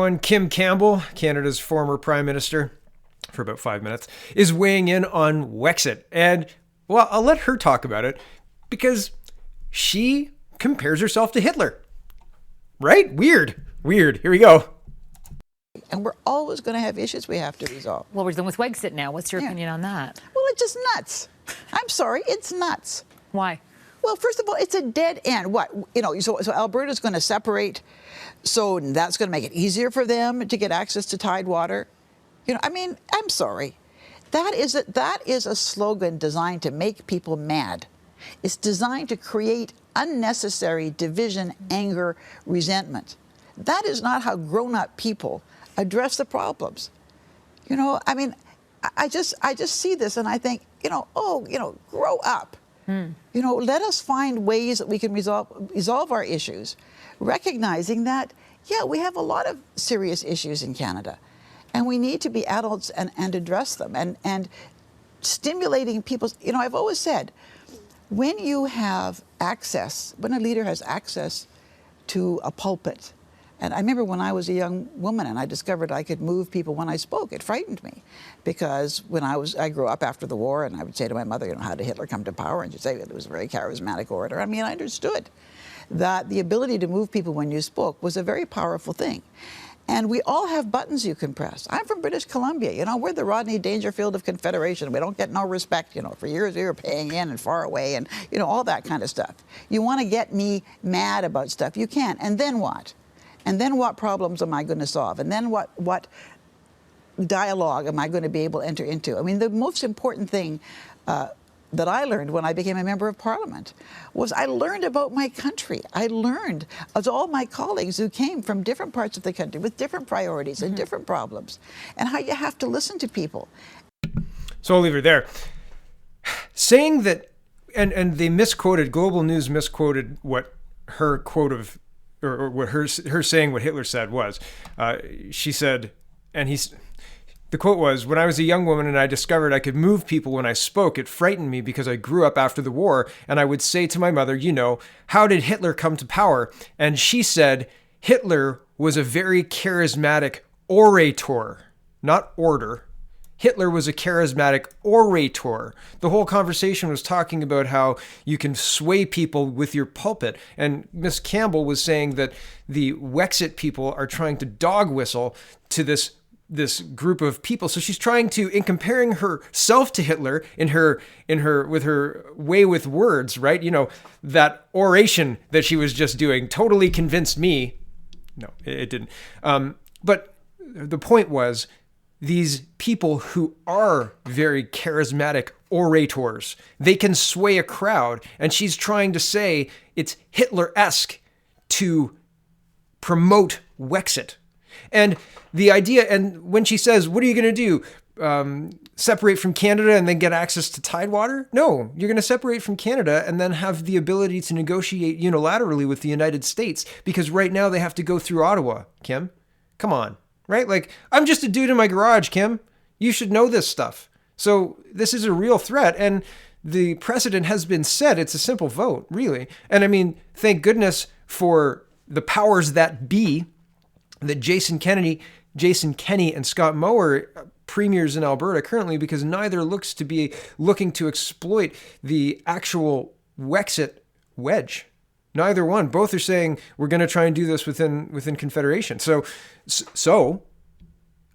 And Kim Campbell, Canada's former Prime Minister, for about 5 minutes, is weighing in on Wexit. And, well, I'll let her talk about it because she compares herself to Hitler. Right? Weird. Here we go. And we're always going to have issues we have to resolve. Well, we're done with Wexit now. What's your opinion on that? Well, it's just nuts. I'm sorry, it's nuts. Why? Well, first of all, it's a dead end. What, so Alberta's going to separate, so that's going to make it easier for them to get access to Tidewater. I'm sorry. That is a slogan designed to make people mad. It's designed to create unnecessary division, anger, resentment. That is not how grown-up people address the problems. I just see this and I think, grow up. Let us find ways that we can resolve our issues, recognizing that, we have a lot of serious issues in Canada, and we need to be adults and address them. And stimulating people's, I've always said, when you have access, when a leader has access to a pulpit, and I remember when I was a young woman and I discovered I could move people when I spoke, it frightened me. Because when I grew up after the war, and I would say to my mother, how did Hitler come to power? And she'd say it was a very charismatic orator. I understood that the ability to move people when you spoke was a very powerful thing. And we all have buttons you can press. I'm from British Columbia. We're the Rodney Dangerfield of Confederation. We don't get no respect. For years we were paying in and far away and, all that kind of stuff. You want to get me mad about stuff, you can. And then what? And then what problems am I going to solve? And then what dialogue am I going to be able to enter into? The most important thing that I learned when I became a member of Parliament was I learned about my country. I learned as all my colleagues who came from different parts of the country with different priorities and different problems, and how you have to listen to people. So I'll leave it there. Saying that, and they misquoted, Global News misquoted what her quote of, or what her saying what Hitler said was. She said, the quote was, "When I was a young woman and I discovered I could move people when I spoke, it frightened me because I grew up after the war, and I would say to my mother, how did Hitler come to power?" And she said, Hitler was a very charismatic orator, not order. Hitler was a charismatic orator. The whole conversation was talking about how you can sway people with your pulpit. And Miss Campbell was saying that the Wexit people are trying to dog whistle to this group of people. So she's trying to, in comparing herself to Hitler with her way with words, right? That oration that she was just doing totally convinced me. No, it didn't. But the point was, these people who are very charismatic orators, they can sway a crowd. And she's trying to say it's Hitler-esque to promote Wexit. And the idea, and when she says, what are you going to do? Separate from Canada and then get access to Tidewater? No, you're going to separate from Canada and then have the ability to negotiate unilaterally with the United States, because right now they have to go through Ottawa, Kim. Come on. Right? I'm just a dude in my garage, Kim. You should know this stuff. So this is a real threat. And the precedent has been set. It's a simple vote, really. And thank goodness for the powers that be, that Jason Kenney and Scott Moe are premiers in Alberta currently, because neither looks to be looking to exploit the actual Wexit wedge. Neither one. Both are saying we're going to try and do this within Confederation. So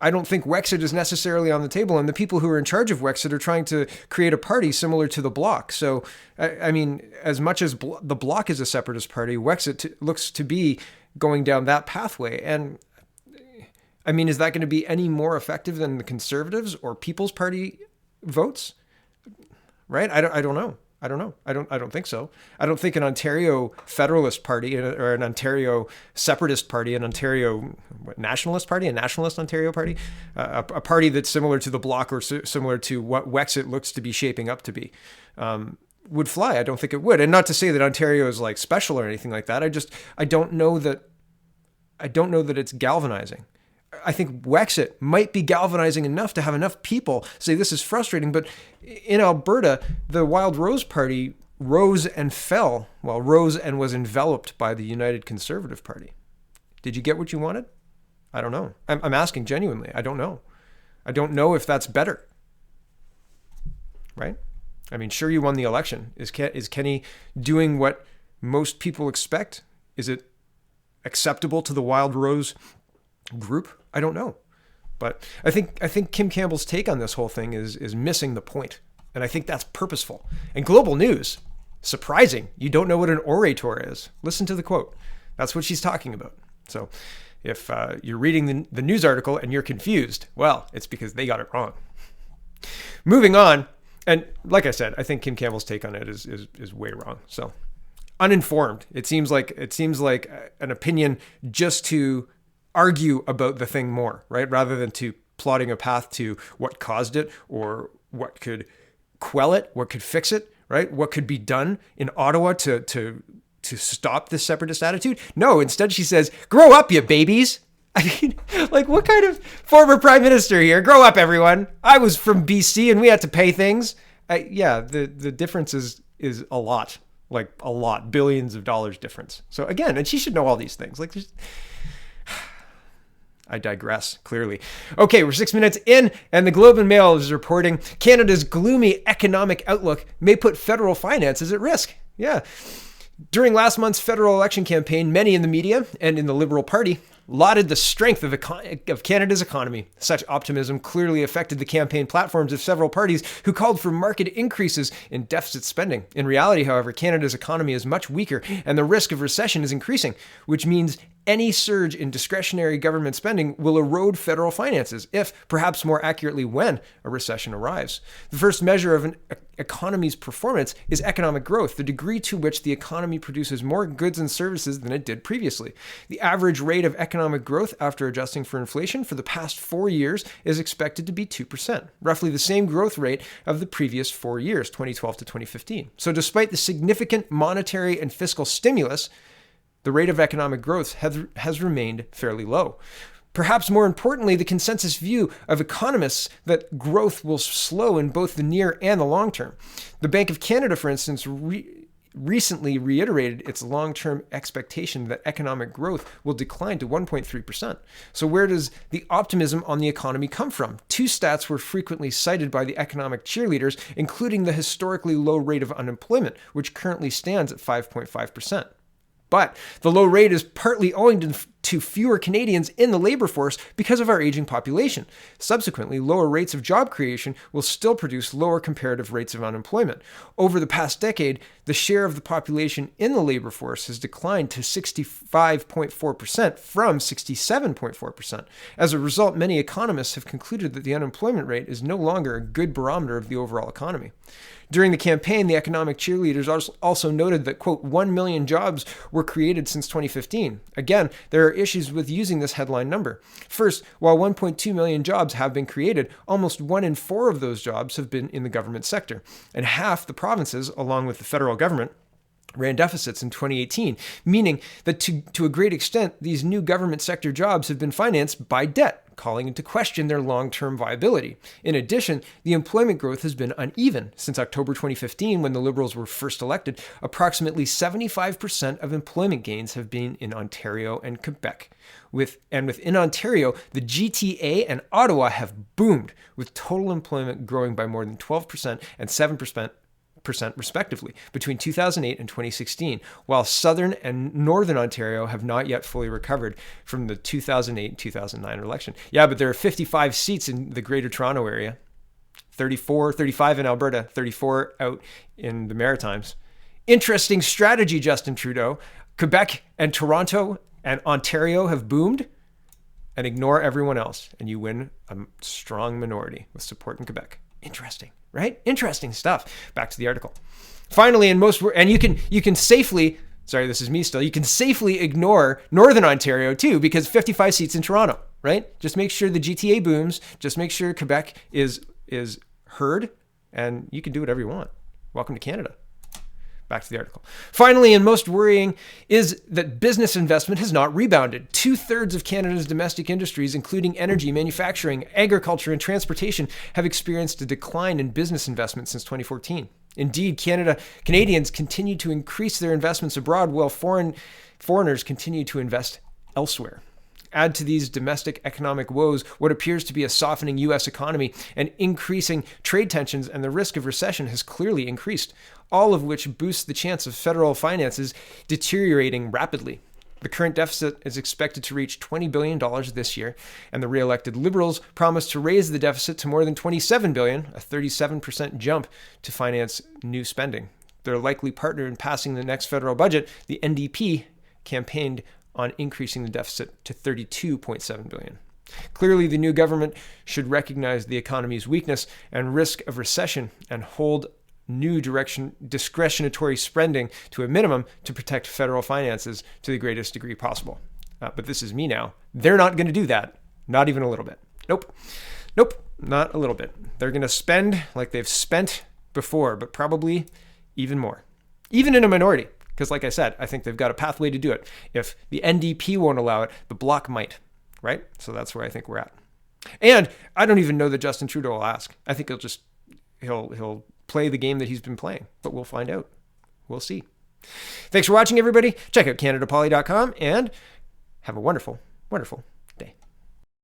I don't think Wexit is necessarily on the table, and the people who are in charge of Wexit are trying to create a party similar to the Bloc. So, as much as the Bloc is a separatist party, Wexit looks to be going down that pathway. And is that going to be any more effective than the Conservatives or People's Party votes? Right? I don't know. I don't think so. I don't think an Ontario Federalist Party or an Ontario Separatist Party, an Ontario Nationalist Party, a Nationalist Ontario Party, a party that's similar to the Bloc or similar to what Wexit looks to be shaping up to be, would fly. I don't think it would. And not to say that Ontario is special or anything like that. I don't know that it's galvanizing. I think Wexit might be galvanizing enough to have enough people say this is frustrating. But in Alberta, the Wild Rose Party rose and fell. Well, rose and was enveloped by the United Conservative Party. Did you get what you wanted? I don't know. I'm asking genuinely. I don't know. I don't know if that's better. Right? I mean, sure, you won the election. Is Kenney doing what most people expect? Is it acceptable to the Wild Rose group? I don't know. But I think Kim Campbell's take on this whole thing is missing the point. And I think that's purposeful. And Global News, surprising. You don't know what an orator is. Listen to the quote. That's what she's talking about. So if you're reading the news article and you're confused, well, it's because they got it wrong. Moving on. And like I said, I think Kim Campbell's take on it is way wrong. So uninformed. It seems like an opinion just to argue about the thing more, right? Rather than to plotting a path to what caused it or what could quell it, what could fix it, right? What could be done in Ottawa to stop this separatist attitude? No, instead she says, grow up, you babies. I mean, like, what kind of former prime minister here? Grow up, everyone. I was from BC and we had to pay things. The difference is a lot, like a lot, billions of dollars difference. So again, and she should know all these things. Like, I digress, clearly. Okay, we're 6 minutes in, and the Globe and Mail is reporting Canada's gloomy economic outlook may put federal finances at risk. Yeah. During last month's federal election campaign, many in the media and in the Liberal Party lauded the strength of Canada's economy. Such optimism clearly affected the campaign platforms of several parties who called for marked increases in deficit spending. In reality, however, Canada's economy is much weaker and the risk of recession is increasing, which means any surge in discretionary government spending will erode federal finances, if, perhaps more accurately, when a recession arrives. The first measure of an economy's performance is economic growth, the degree to which the economy produces more goods and services than it did previously. The average rate of economic growth after adjusting for inflation for the past 4 years is expected to be 2%, roughly the same growth rate of the previous 4 years, 2012 to 2015. So despite the significant monetary and fiscal stimulus, the rate of economic growth has remained fairly low. Perhaps more importantly, the consensus view of economists that growth will slow in both the near and the long term. The Bank of Canada, for instance, recently reiterated its long-term expectation that economic growth will decline to 1.3%. So where does the optimism on the economy come from? Two stats were frequently cited by the economic cheerleaders, including the historically low rate of unemployment, which currently stands at 5.5%. But the low rate is partly owing to fewer Canadians in the labor force because of our aging population. Subsequently, lower rates of job creation will still produce lower comparative rates of unemployment. Over the past decade, the share of the population in the labor force has declined to 65.4% from 67.4%. As a result, many economists have concluded that the unemployment rate is no longer a good barometer of the overall economy. During the campaign, the economic cheerleaders also noted that, quote, 1 million jobs were created since 2015. Again, there are issues with using this headline number. First, while 1.2 million jobs have been created, almost 1 in 4 of those jobs have been in the government sector. And half the provinces, along with the federal government, ran deficits in 2018, meaning that to a great extent, these new government sector jobs have been financed by debt, calling into question their long-term viability. In addition, the employment growth has been uneven. Since October 2015, when the Liberals were first elected, approximately 75% of employment gains have been in Ontario and Quebec. Within Ontario, the GTA and Ottawa have boomed, with total employment growing by more than 12% and 7% respectively between 2008 and 2016, while Southern and Northern Ontario have not yet fully recovered from the 2008 and 2009 election. Yeah, but there are 55 seats in the Greater Toronto area, 35 in Alberta, 34 out in the Maritimes. Interesting strategy, Justin Trudeau. Quebec and Toronto and Ontario have boomed, and ignore everyone else, and you win a strong minority with support in Quebec. Interesting. Right? Interesting stuff. Back to the article. Finally, you can safely, sorry, this is me still, you can safely ignore Northern Ontario too, because 55 seats in Toronto, right? Just make sure the GTA booms, just make sure Quebec is heard, and you can do whatever you want. Welcome to Canada. Back to the article. Finally, and most worrying, is that business investment has not rebounded. 2/3 of Canada's domestic industries, including energy, manufacturing, agriculture, and transportation, have experienced a decline in business investment since 2014. Indeed, Canadians continue to increase their investments abroad while foreigners continue to invest elsewhere. Add to these domestic economic woes what appears to be a softening U.S. economy and increasing trade tensions, and the risk of recession has clearly increased, all of which boosts the chance of federal finances deteriorating rapidly. The current deficit is expected to reach $20 billion this year, and the re-elected Liberals promise to raise the deficit to more than $27 billion, a 37% jump to finance new spending. Their likely partner in passing the next federal budget, the NDP, campaigned on increasing the deficit to $32.7 billion. Clearly, the new government should recognize the economy's weakness and risk of recession and hold new discretionary spending to a minimum to protect federal finances to the greatest degree possible. But this is me now. They're not going to do that. Not even a little bit. Nope, not a little bit. They're going to spend like they've spent before, but probably even more. Even in a minority. Because like I said, I think they've got a pathway to do it. If the NDP won't allow it, the Bloc might, right? So that's where I think we're at. And I don't even know that Justin Trudeau will ask. I think he'll play the game that he's been playing, but we'll find out. We'll see. Thanks for watching, everybody. Check out CanadaPoly.com and have a wonderful, wonderful